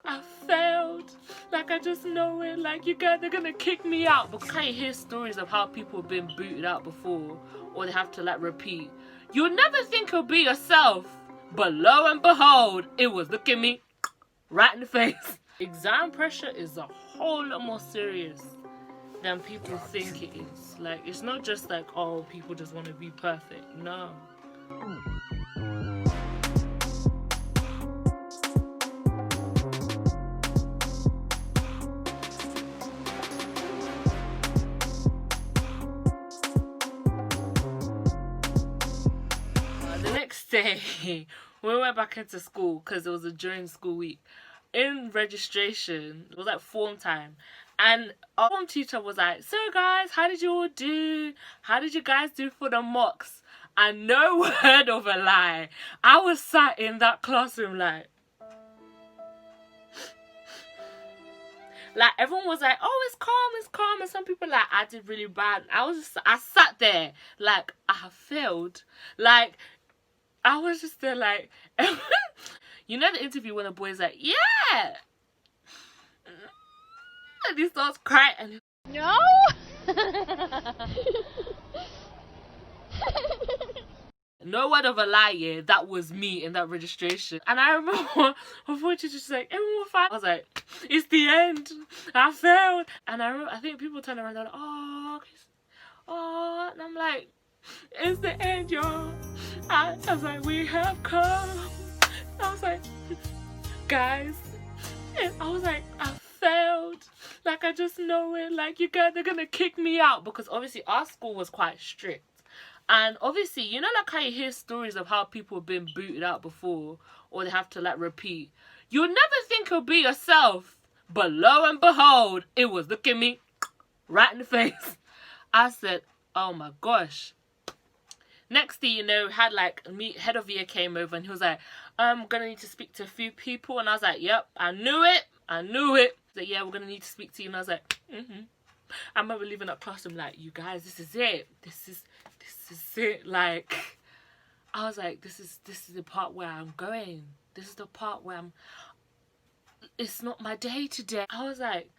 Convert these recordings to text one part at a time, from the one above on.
I failed. Like, I just know it. Like, you guys are gonna kick me out. But can't you hear stories of how people have been booted out before, or they have to like repeat? You'll never think it'll be yourself, but lo and behold, it was. Look at me, right in the face. Exam pressure is a whole lot more serious than people think it is. Like, it's not just like, oh, people just want to be perfect. No. The next day, we went back into school because it was a during school week. In registration, it was like form time, and our form teacher was like, so guys, how did you all do? How did you guys do for the mocks? And no word of a lie, I was sat in that classroom like everyone was like, oh, it's calm, and some people like, I did really bad. I sat there like I have failed. Like, I was just there like you know the interview when the boy's like, yeah, and he starts crying and No. no word of a lie, yeah, that was me in that registration. And I remember unfortunately just like, everyone was fine. I was like, it's the end, I failed. And I think people turned around and they're like, oh, and I'm like, it's the end, y'all. I was like, we have come. I was like, guys, and I was like, I failed. Like, I just know it. Like, you guys are gonna kick me out, because obviously our school was quite strict. And obviously, you know, like how you hear stories of how people have been booted out before, or they have to like repeat. You'll never think it'll be yourself, but lo and behold, it was. Look at me, right in the face. I said, oh my gosh. Next thing you know, had like head of year came over and he was like, I'm gonna need to speak to a few people. And I was like, yep, I knew it. He's like, yeah, we're gonna need to speak to you. And I was like, I remember leaving that classroom like, you guys, this is it. This is it. Like, I was like, this is the part where I'm going. This is the part where it's not my day today. I was like,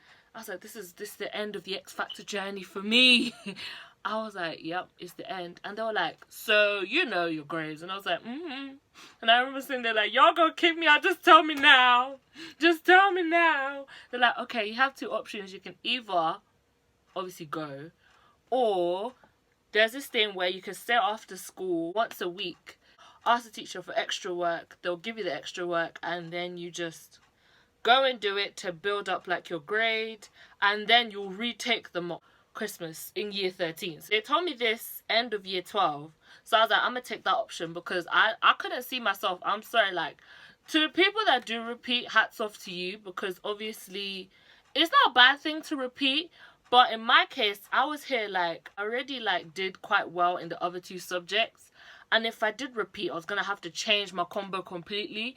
this is the end of the X Factor journey for me. I was like, yep, it's the end. And they were like, so you know your grades. And I was like, And I remember sitting there like, y'all gonna kick me out, just tell me now. Just tell me now. They're like, okay, you have two options. You can either obviously go, or there's this thing where you can stay after school once a week, ask the teacher for extra work. They'll give you the extra work, and then you just go and do it to build up like your grade, and then you'll retake the mock Christmas in year 13. So they told me this end of year 12. So I was like, I'm gonna take that option, because I couldn't see myself. I'm sorry, like, to the people that do repeat, hats off to you, because obviously it's not a bad thing to repeat. But in my case, I was here like, I already like did quite well in the other two subjects, and if I did repeat, I was gonna have to change my combo completely,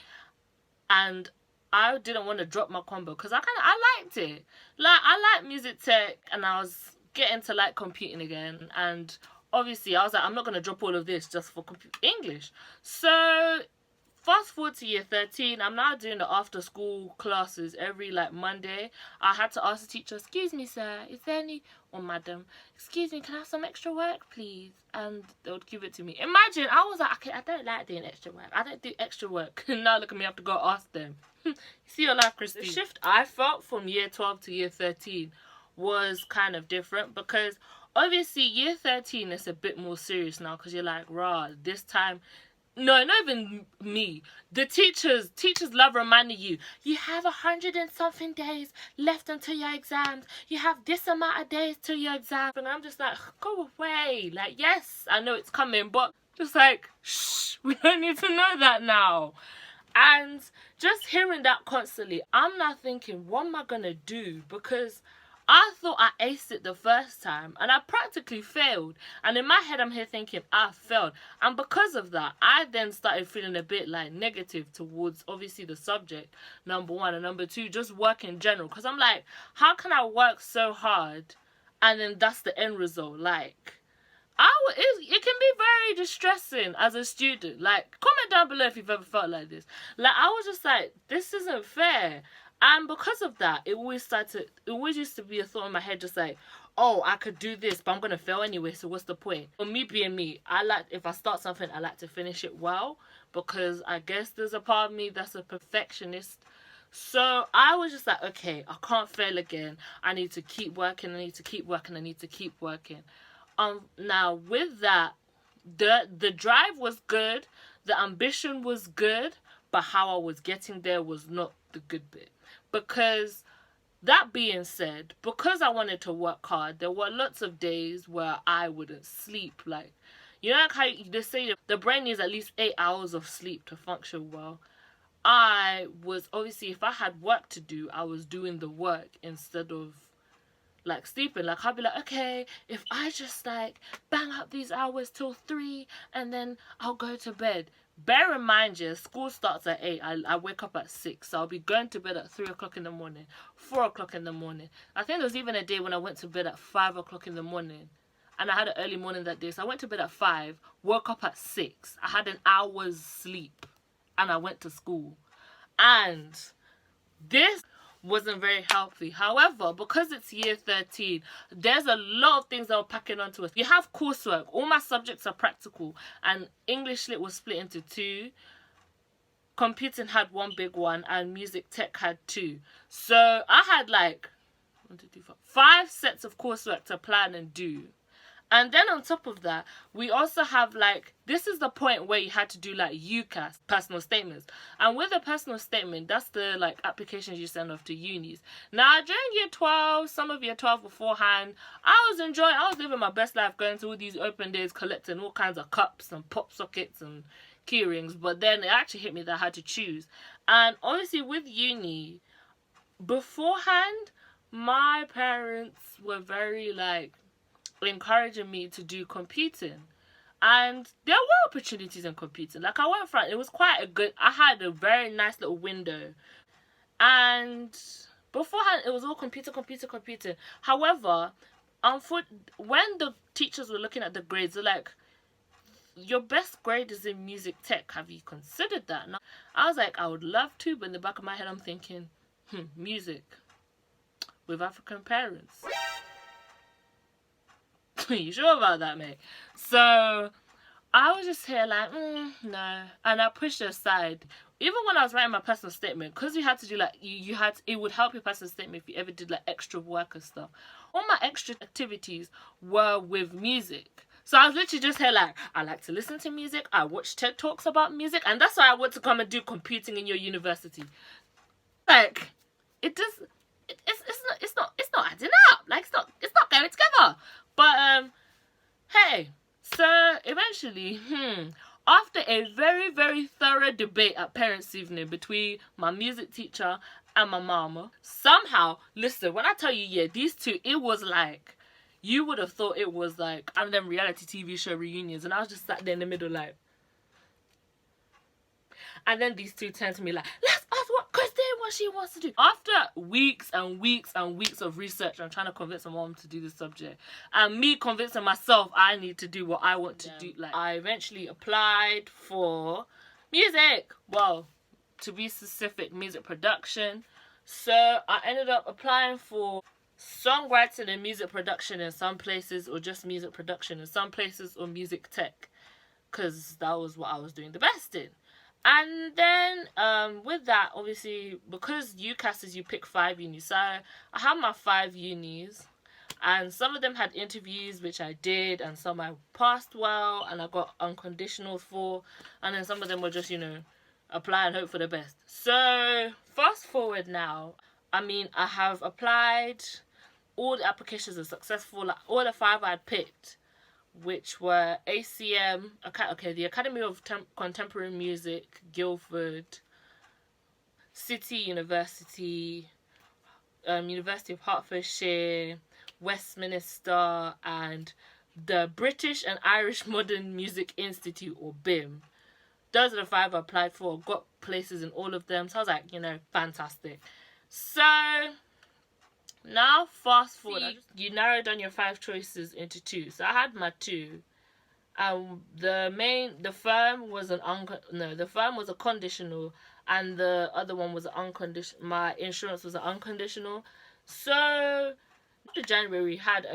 and I didn't want to drop my combo because I liked it. Like, I like music tech, and I was getting to like computing again, and obviously I was like, I'm not gonna drop all of this just for English. So fast forward to year 13, I'm now doing the after school classes every like Monday. I had to ask the teacher, excuse me sir, is there any, or madam, excuse me, can I have some extra work please? And they would give it to me. Imagine, I was like, okay, I don't like doing extra work. I don't do extra work. Now look at me, I have to go ask them. See your life, Christine. The shift I felt from year 12 to year 13 was kind of different, because obviously year 13 is a bit more serious now, because you're like, rah, this time, no, not even me, the teachers love reminding you, you have 100 and something days left until your exams, you have this amount of days till your exam. And I'm just like, go away. Like, yes, I know it's coming, but just like, shh, we don't need to know that now. And just hearing that constantly, I'm now thinking, what am I gonna do? Because I thought I aced it the first time, and I practically failed. And in my head, I'm here thinking, I failed. And because of that, I then started feeling a bit like negative towards obviously the subject, number one, and number two, just work in general. Because I'm like, how can I work so hard and then that's the end result? Like, it can be very distressing as a student. Like, comment down below if you've ever felt like this. Like, I was just like, this isn't fair. And because of that, it always used to be a thought in my head, just like, oh, I could do this, but I'm gonna fail anyway, so what's the point? For me being me, if I start something, I like to finish it well, because I guess there's a part of me that's a perfectionist. So I was just like, okay, I can't fail again. I need to keep working, I need to keep working, I need to keep working. Now with that, the drive was good, the ambition was good, but how I was getting there was not the good bit. Because that being said, because I wanted to work hard, there were lots of days where I wouldn't sleep. Like, you know, like how they say the brain needs at least 8 hours of sleep to function well. I was, obviously, if I had work to do, I was doing the work instead of like sleeping. Like, I'd be like, okay, if I just like bang out these hours till 3 and then I'll go to bed. Bear in mind, yeah, school starts at 8. I wake up at 6, so I'll be going to bed at 3 o'clock in the morning, 4 o'clock in the morning. I think there was even a day when I went to bed at 5 o'clock in the morning, and I had an early morning that day, so I went to bed at 5, woke up at 6, I had an hour's sleep, and I went to school. And this wasn't very healthy. However, because it's year 13, there's a lot of things that are packing onto us. You have coursework. All my subjects are practical, and English Lit was split into 2. Computing had 1 big one, and music tech had 2. So I had like 1, 2, 3, 4, 5 sets of coursework to plan and do. And then on top of that, we also have like, this is the point where you had to do like UCAS, personal statements. And with a personal statement, that's the like applications you send off to unis. Now during year 12, some of year 12 beforehand, I was living my best life, going to all these open days, collecting all kinds of cups and pop sockets and key rings. But then it actually hit me that I had to choose. And obviously with uni, beforehand, my parents were very like, encouraging me to do computing, and there were opportunities in computing. Like, I went for it, was quite a good, I had a very nice little window, and beforehand it was all computer. However, when the teachers were looking at the grades, they're like, your best grade is in music tech, have you considered that? And I was like, I would love to, but in the back of my head I'm thinking, music with African parents. You sure about that, mate? So I was just here like, no. And I pushed it aside. Even when I was writing my personal statement, because you had to do like, it would help your personal statement if you ever did like extra work and stuff. All my extra activities were with music. So I was literally just here like, I like to listen to music, I watch TED Talks about music, and that's why I want to come and do computing in your university. Like, it's not adding up. Like, it's not going together. But hey, so eventually, after a very, very thorough debate at parents' evening between my music teacher and my mama, somehow, listen, when I tell you, yeah, these two, it was like, you would have thought it was like one of them reality TV show reunions, and I was just sat there in the middle like, and then these two turned to me like, let's ask what she wants to do. After weeks and weeks and weeks of research, I'm trying to convince my mom to do this subject, and me convincing myself I need to do what I want to do. Like, I eventually applied for music. Well, to be specific, music production. So I ended up applying for songwriting and music production in some places, or just music production in some places, or music tech, because that was what I was doing the best in. And then with that, obviously, because UCAS is you pick 5 unis, so I had my 5 unis, and some of them had interviews, which I did, and some I passed well and I got unconditional for, and then some of them were just, you know, apply and hope for the best. So fast forward now, I mean, I have applied, all the applications are successful, like all the 5 I'd picked, which were ACM, the Academy of Contemporary Music, Guildford, City University, University of Hertfordshire, Westminster, and the British and Irish Modern Music Institute, or BIM. Those are the 5 I applied for, got places in all of them, so I was like, you know, fantastic. So now fast forward, you narrowed down your 5 choices into 2. So I had my 2. The firm was a conditional, and the other one was unconditional. My insurance was unconditional. So in January had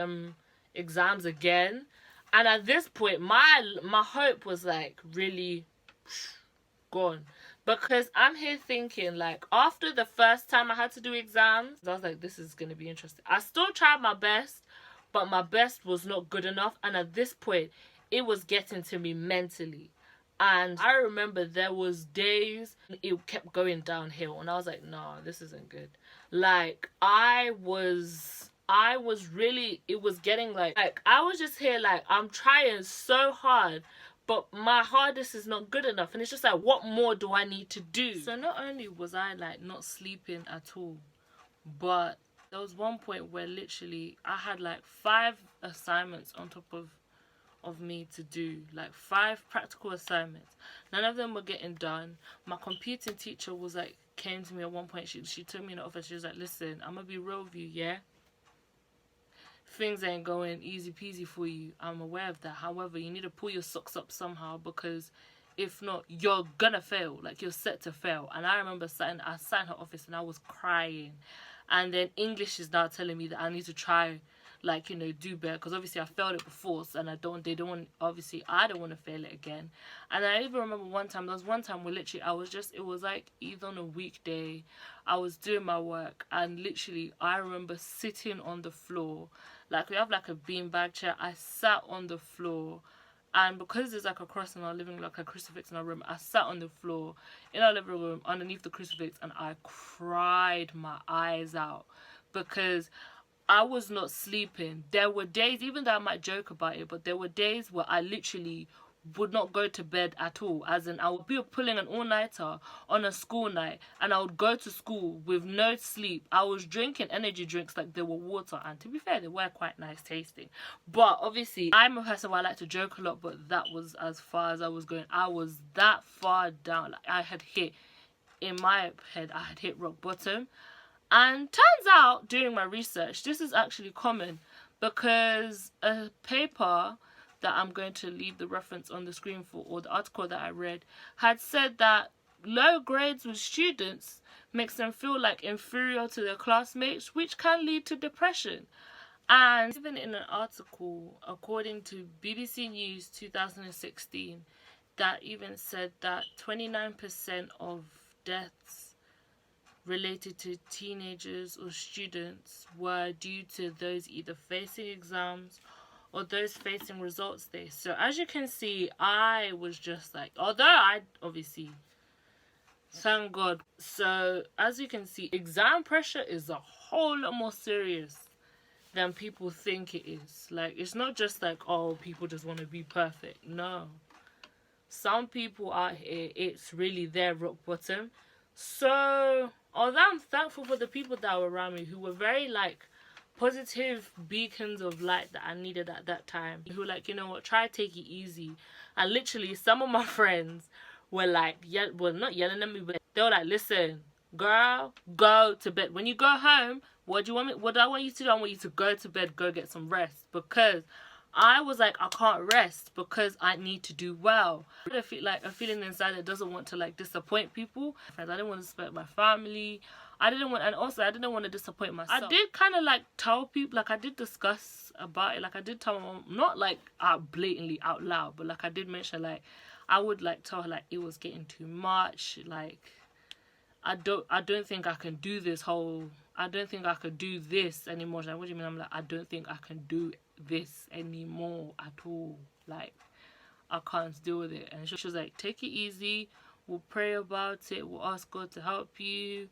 exams again, and at this point my hope was like really gone, because I'm here thinking, like, after the first time I had to do exams, I was like, this is gonna be interesting. I still tried my best, but my best was not good enough, and at this point it was getting to me mentally. And I remember there was days it kept going downhill, and I was like, no, this isn't good. Like, I was really, it was getting like I was just here like, I'm trying so hard, but my hardest is not good enough, and it's just like, what more do I need to do? So not only was I like not sleeping at all, but there was one point where literally I had like 5 assignments on top of me to do, like 5 practical assignments. None of them were getting done. My computing teacher was like, came to me at one point, she took me in the office, she was like, listen, I'm gonna be real with you, yeah? Things ain't going easy peasy for you. I'm aware of that. However, you need to pull your socks up somehow, because if not, you're gonna fail. Like, you're set to fail. And I remember I sat in her office and I was crying. And then English is now telling me that I need to try, like, you know, do better, because obviously I failed it before, so, and I don't want to fail it again. And I even remember there was one time where literally it was like either on a weekday, I was doing my work, and literally I remember sitting on the floor, like, we have like a beanbag chair, I sat on the floor, and because there's like a cross in our living room, like a crucifix in our room, I sat on the floor in our living room underneath the crucifix, and I cried my eyes out, because I was not sleeping. There were days, even though I might joke about it, but there were days where I literally would not go to bed at all. As in, I would be pulling an all-nighter on a school night, and I would go to school with no sleep. I was drinking energy drinks like they were water, and to be fair, they were quite nice tasting. But obviously, I'm a person where I like to joke a lot, but that was as far as I was going. I was that far down. Like, I had hit, in my head, I had hit rock bottom. And turns out, during my research, this is actually common, because a paper that I'm going to leave the reference on the screen for, or the article that I read, had said that low grades with students makes them feel like inferior to their classmates, which can lead to depression. And even in an article, according to BBC News 2016, that even said that 29% of deaths related to teenagers or students were due to those either facing exams or those facing results day. So as you can see, I was just like, although I obviously, thank God. So as you can see, exam pressure is a whole lot more serious than people think it is. Like, it's not just like, oh, people just want to be perfect. No. Some people out here, it's really their rock bottom. So although I'm thankful for the people that were around me, who were very like positive beacons of light that I needed at that time, who were like, you know what, try to take it easy. And literally some of my friends were like, not yelling at me, but they were like, listen, girl, go to bed. When you go home, what do I want you to do? I want you to go to bed, go get some rest. Because I was like, I can't rest because I need to do well. I feel like a feeling inside that doesn't want to like disappoint people. I didn't want to disappoint my family. I didn't want to disappoint myself. I did kind of like tell people, like I did discuss about it. Like I did tell my mom, not like blatantly out loud, but like I did mention, like I would like tell her like it was getting too much. Like I don't think I can do this whole. I don't think I could do this anymore. Like, what do you mean? I'm like, I don't think I can do this anymore at all. Like, I can't deal with it. And she was like, take it easy. We'll pray about it. We'll ask God to help you.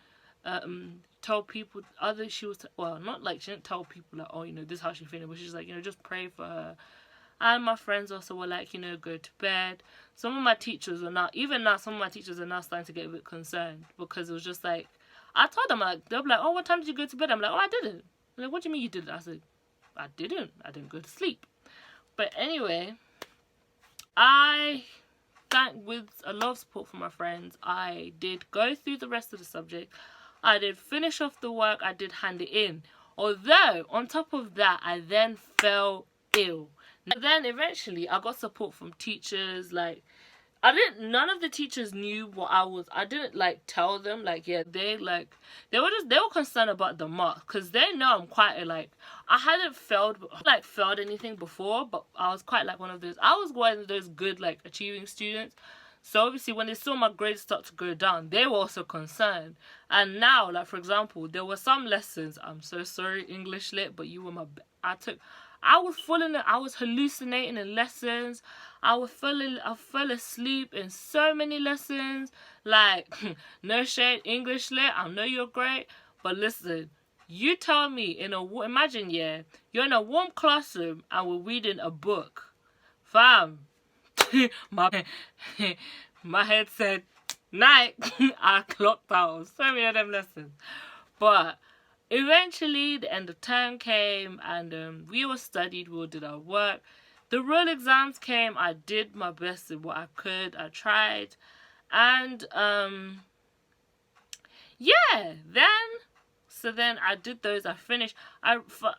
Tell people she didn't tell people like, oh, you know, this is how she's feeling, but she's like, you know, just pray for her. And my friends also were like, you know, go to bed. Some of my teachers are now starting to get a bit concerned, because it was just like, I told them, like, they'll be like, oh, what time did you go to bed? I'm like, oh, I didn't. They're like, what do you mean you didn't? I said, I didn't go to sleep. But anyway, with a lot of support from my friends, I did go through the rest of the subject. I did finish off the work. I did hand it in. Although, on top of that, I then fell ill. Then eventually, I got support from teachers. Like, none of the teachers knew what I didn't like tell them, like, yeah, they were concerned about the marks, because they know I'm quite I hadn't failed anything before, but I was quite like I was one of those good, like, achieving students. So obviously when they saw my grades start to go down, they were also concerned. And now, like, for example, there were some lessons, I'm so sorry, English lit, but you were I was hallucinating in lessons. I fell asleep in so many lessons. Like, no shade, English lit, I know you're great, but listen, you tell me imagine, yeah, you're in a warm classroom and we're reading a book. Fam, my head said, night. I clocked out so many of them lessons. But eventually, the end of term came, and we all studied, we all did our work. The real exams came, I did my best in what I could, I tried. And, yeah, then I did those, I finished.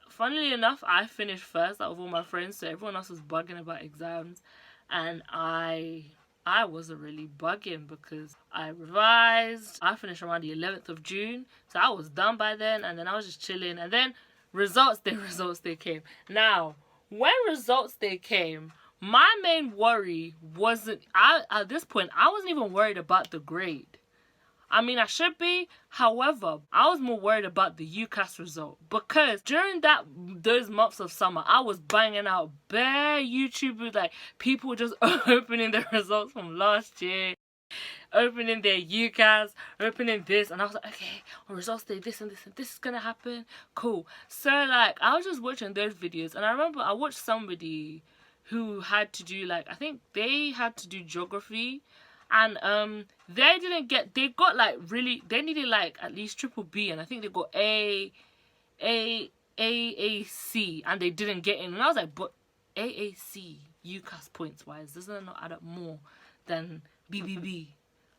Funnily enough, I finished first out of all my friends, so everyone else was bugging about exams. And I wasn't really bugging because I revised. I finished around the 11th of June, so I was done by then, and then I was just chilling. And then results day came. Now, when results day came, my main worry wasn't, at this point, I wasn't even worried about the grade. I mean, I should be. However, I was more worried about the UCAS result, because during those months of summer, I was banging out bare YouTubers, like, people just opening their results from last year, opening their UCAS, opening this, and I was like, okay, on results day, this and this and this is gonna happen. Cool. So, like, I was just watching those videos, and I remember I watched somebody who had to do, like, I think they had to do geography. And they got like really, they needed like at least triple B, and I think they got AAC, and they didn't get in. And I was like, but AAC UCAS points wise, doesn't it not add up more than BBB?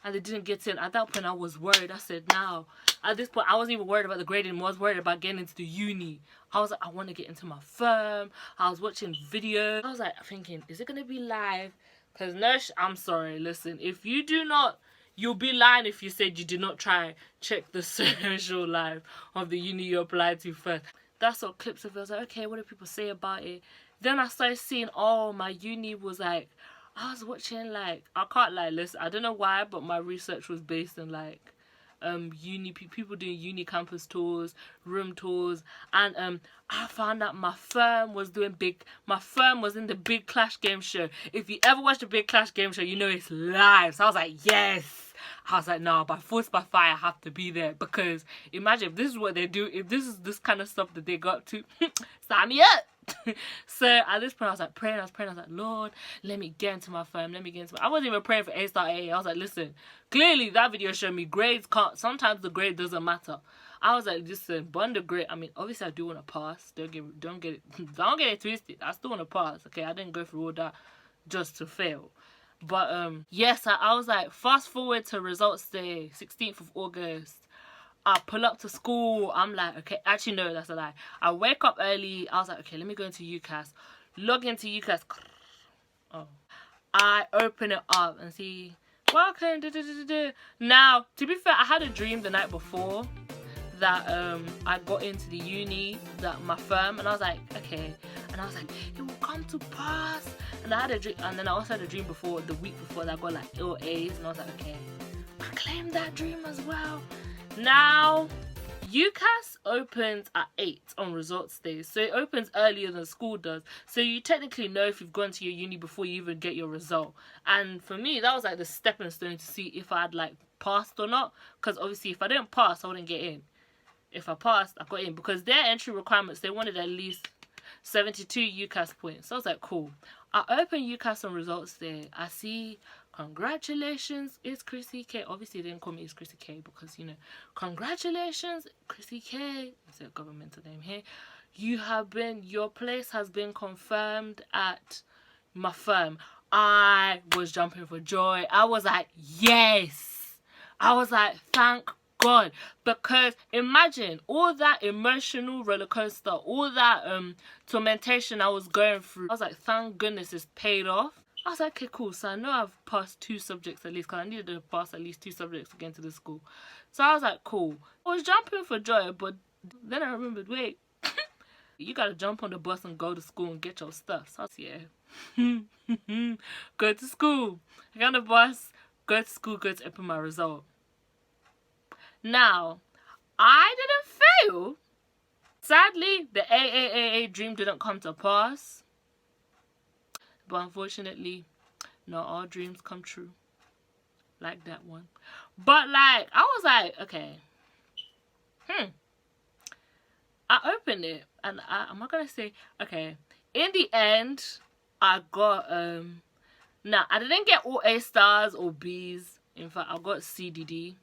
And they didn't get in. At that point, I was worried. I said, now, at this point, I wasn't even worried about the grading. I was worried about getting into the uni. I was like, I want to get into my firm. I was watching videos. I was like thinking, is it going to be live? Because, Nush, I'm sorry, listen, if you do not, you'll be lying if you said you did not try check the social life of the uni you applied to first. That's what clips of it. I was like, okay, what do people say about it? Then I started seeing, oh, my uni was like, I was watching, like, I can't lie, listen, I don't know why, but my research was based on, like, uni people doing uni campus tours, room tours, and I found out my firm was in the Big Clash game show. If you ever watch the Big Clash game show, you know it's live. So I was like, yes. I was like, no, by force by fire, I have to be there, because imagine if this is what they do, if this is this kind of stuff that they got to, sign me up. So at this point I was like praying, I was like, Lord, let me get into my firm, I wasn't even praying for A-star A. I was like, listen, clearly that video showed me grades can't, sometimes the grade doesn't matter. I was like, listen, bond the grade. I mean, obviously I do want to pass, don't get it twisted, I still want to pass, okay? I didn't go through all that just to fail. But yes, I was like, fast forward to results day, 16th of August. I pull up to school. I'm like, okay, actually, no, that's a lie. I wake up early. I was like, okay, let me go into UCAS. Log into UCAS. Oh. I open it up and see, welcome. Now, to be fair, I had a dream the night before that I got into the uni, that my firm, and I was like, okay. And I was like, it will come to pass. And I had a dream, and then I also had a dream before, the week before, that I got like ill A's, and I was like, okay, I claimed that dream as well. Now, UCAS opens at 8 on results day, so it opens earlier than school does. So you technically know if you've gone to your uni before you even get your result. And for me, that was like the stepping stone to see if I had like passed or not. Because obviously, if I didn't pass, I wouldn't get in. If I passed, I got in, because their entry requirements, they wanted at least 72 UCAS points. So I was like, cool. I open UCAS on results day. I see, congratulations, it's Chrissy K. Obviously, they didn't call me it's Chrissy K because, you know, congratulations, Chrissy K. It's a governmental name here. Your place has been confirmed at my firm. I was jumping for joy. I was like, yes. I was like, thank God. Because imagine all that emotional roller coaster, all that tormentation I was going through. I was like, thank goodness it's paid off. I was like, okay, cool. So I know I've passed 2 subjects at least, because I needed to pass at least 2 subjects to get into the school. So I was like, cool. I was jumping for joy, but then I remembered, wait, you gotta jump on the bus and go to school and get your stuff. So I was, yeah. Go to school. I got on the bus, go to school, go to open my result. Now, I didn't fail. Sadly, the AAAA dream didn't come to pass. But unfortunately, not all dreams come true. Like that one. But like, I was like, okay. I opened it and I'm not gonna say, okay. In the end, I got, now I didn't get all A stars or B's. In fact, I got CDD.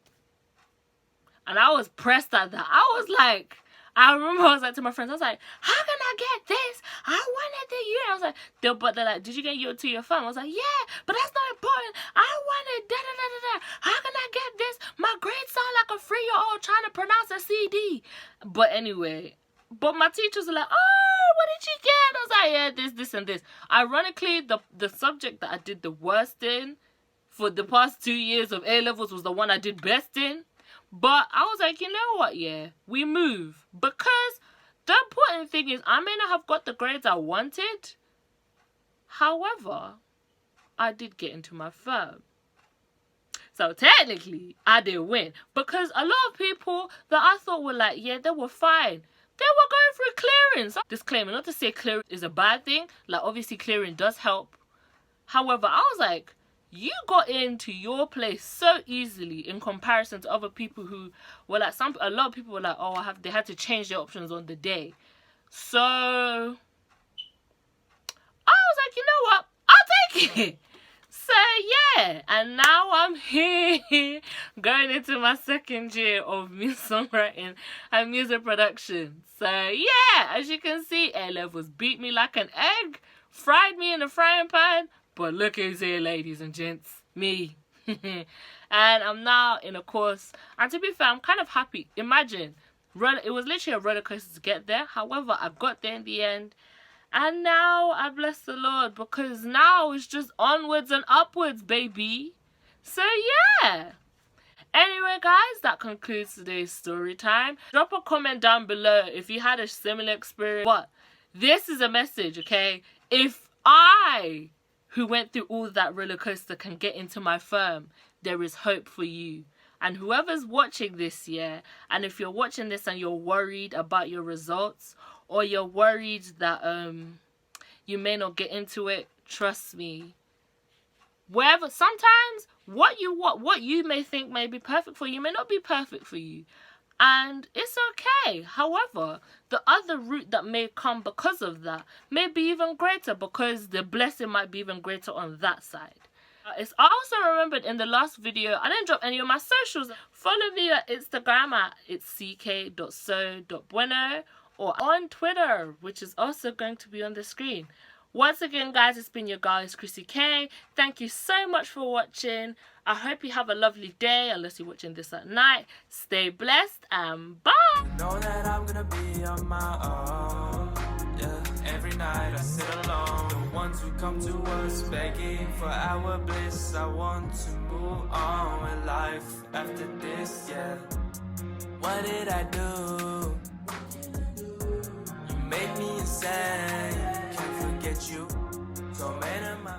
And I was pressed at that. I was like, I remember I was like to my friends, I was like, how can I get this? I wanted the U. I was like, but they're like, did you get your to your phone? I was like, yeah, but that's not important. I wanted da da da da da. How can I get this? My grades sound like a 3-year-old trying to pronounce a CD. But anyway, but my teachers were like, oh, what did you get? I was like, yeah, this, and this. Ironically, the subject that I did the worst in for the past 2 years of A-levels was the one I did best in. But I was like, you know what, yeah, we move. Because the important thing is, I may not have got the grades I wanted. However, I did get into my firm. So technically, I did win. Because a lot of people that I thought were like, yeah, they were fine, they were going through clearance. Disclaimer, not to say clearing is a bad thing. Like, obviously, clearing does help. However, I was like, you got into your place so easily in comparison to other people who were like, a lot of people were like, oh, they had to change their options on the day. So I was like, you know what, I'll take it. So yeah, and now I'm here going into my 2nd year of music songwriting and music production. So yeah, as you can see, A-levels beat me like an egg, fried me in a frying pan. But look who's here, ladies and gents. Me. And I'm now in a course. And to be fair, I'm kind of happy. Imagine, it was literally a roller coaster to get there. However, I got there in the end. And now, I bless the Lord. Because now it's just onwards and upwards, baby. So, yeah. Anyway, guys, that concludes today's story time. Drop a comment down below if you had a similar experience. But this is a message, okay? If I, who went through all that roller coaster, can get into my firm, there is hope for you. And whoever's watching this, yeah, and if you're watching this and you're worried about your results, or you're worried that you may not get into it, trust me. Sometimes what you may think may be perfect for you may not be perfect for you. And it's okay. However, the other route that may come because of that may be even greater, because the blessing might be even greater on that side. It's also remembered in the last video, I didn't drop any of my socials. Follow me on Instagram at itsck.so.bueno, or on Twitter, which is also going to be on the screen. Once again, guys, it's been your guys, Chrissy K. Thank you so much for watching. I hope you have a lovely day, unless you're watching this at night. Stay blessed and bye. Know that I'm gonna be on my own. Yeah, every night I sit alone. The ones who come to us begging for our bliss. I want to move on with life after this, yeah. What did I do? You made me insane. Can't forget you. So many of my